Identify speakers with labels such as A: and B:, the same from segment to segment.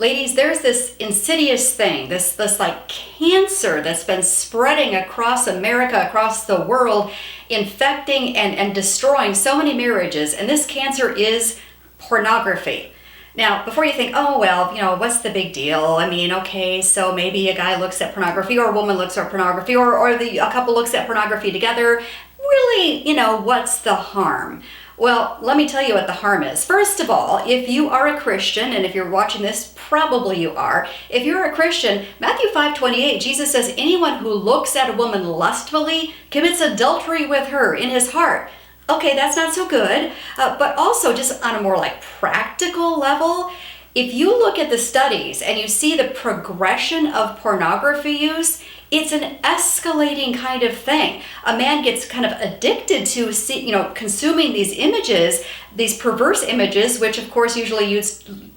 A: Ladies, there's this insidious thing, this like cancer that's been spreading across America, across the world, infecting and destroying so many marriages. And this cancer is pornography. Now, before you think, oh, well, what's the big deal? I mean, okay, so maybe a guy looks at pornography or a woman looks at pornography or a couple looks at pornography together. Really, what's the harm? Well, let me tell you what the harm is. First of all, if you are a Christian, and if you're watching this, probably you are. If you're a Christian, Matthew 5:28, Jesus says, anyone who looks at a woman lustfully commits adultery with her in his heart. Okay, that's not so good. But also, just on a more like practical level, if you look at the studies and you see the progression of pornography use, it's an escalating kind of thing. A man gets kind of addicted to consuming these images, these perverse images, which of course usually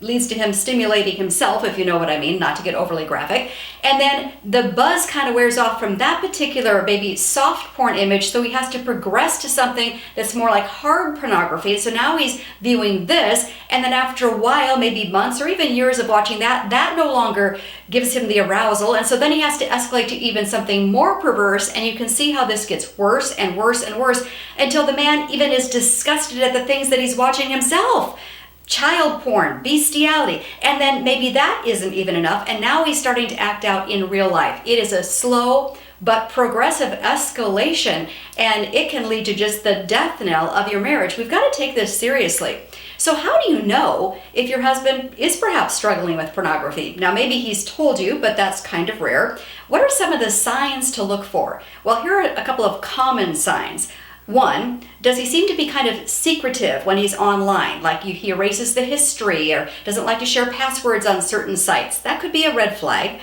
A: leads to him stimulating himself, if you know what I mean, not to get overly graphic. And then the buzz kind of wears off from that particular maybe soft porn image, so he has to progress to something that's more like hard pornography. So now he's viewing this, and then after a while, maybe months or even years of watching that no longer gives him the arousal, and so then he has to escalate to even something more perverse, and you can see how this gets worse and worse and worse until the man even is disgusted at the things that he's watching himself. Child porn, bestiality, and then maybe that isn't even enough, and now he's starting to act out in real life. It is a slow but progressive escalation, and it can lead to just the death knell of your marriage. We've got to take this seriously. So how do you know if your husband is perhaps struggling with pornography? Now, maybe he's told you, but that's kind of rare. What are some of the signs to look for? Well, here are a couple of common signs. One, does he seem to be kind of secretive when he's online? Like he erases the history or doesn't like to share passwords on certain sites. That could be a red flag.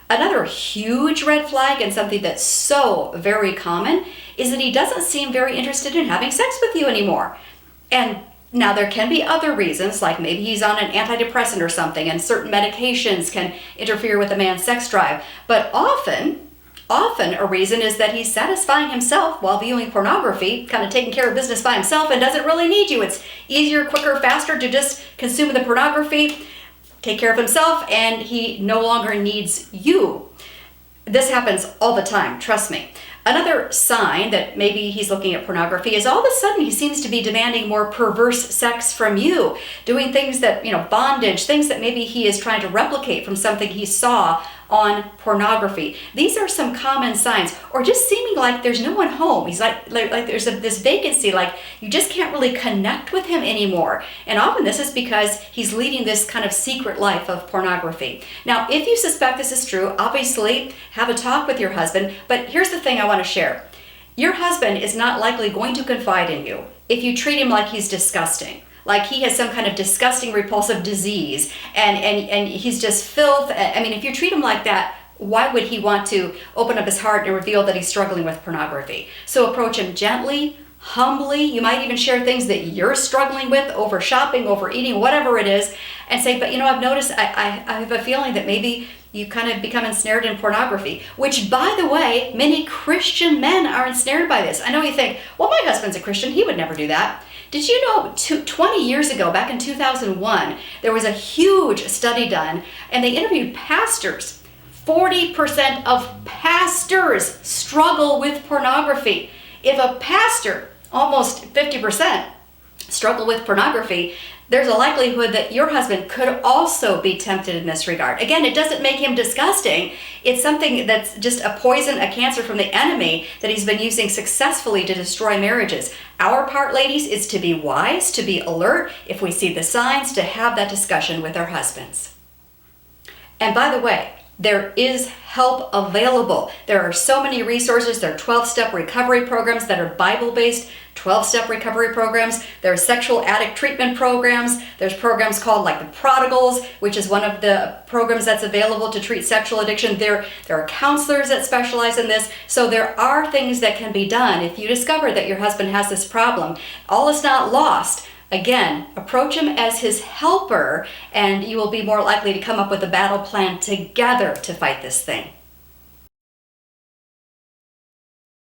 A: Another huge red flag, and something that's so very common, is that he doesn't seem very interested in having sex with you anymore. And now there can be other reasons, like maybe he's on an antidepressant or something, and certain medications can interfere with a man's sex drive. But often a reason is that he's satisfying himself while viewing pornography, kind of taking care of business by himself, and doesn't really need you. It's easier, quicker, faster to just consume the pornography, take care of himself, and he no longer needs you. This happens all the time, trust me. Another sign that maybe he's looking at pornography is all of a sudden he seems to be demanding more perverse sex from you, doing things that, bondage, things that maybe he is trying to replicate from something he saw on pornography. These are some common signs, or just seeming like there's no one home. He's like there's this vacancy, like you just can't really connect with him anymore. And often this is because he's leading this kind of secret life of pornography. Now, if you suspect this is true, obviously have a talk with your husband. But here's the thing I want to share. Your husband is not likely going to confide in you if you treat him like he's disgusting. Like he has some kind of disgusting, repulsive disease, and he's just filth. I mean, if you treat him like that, why would he want to open up his heart and reveal that he's struggling with pornography? So approach him gently, humbly. You might even share things that you're struggling with, over shopping, over eating, whatever it is, and say, but I've noticed, I have a feeling that maybe you kind of become ensnared in pornography, which, by the way, many Christian men are ensnared by this. I know you think, well, my husband's a Christian, he would never do that. Did you know 20 years ago, back in 2001, there was a huge study done, and they interviewed pastors. 40% of pastors struggle with pornography. If a pastor, almost 50%, struggle with pornography, there's a likelihood that your husband could also be tempted in this regard. Again, it doesn't make him disgusting. It's something that's just a poison, a cancer from the enemy that he's been using successfully to destroy marriages. Our part, ladies, is to be wise, to be alert, if we see the signs, to have that discussion with our husbands. And by the way, there is help available. There are so many resources. There are 12-step recovery programs that are Bible-based, 12-step recovery programs. There are sexual addict treatment programs. There's programs called like the Prodigals, which is one of the programs that's available to treat sexual addiction. There are counselors that specialize in this. So there are things that can be done if you discover that your husband has this problem. All is not lost. Again, approach him as his helper, and you will be more likely to come up with a battle plan together to fight this thing.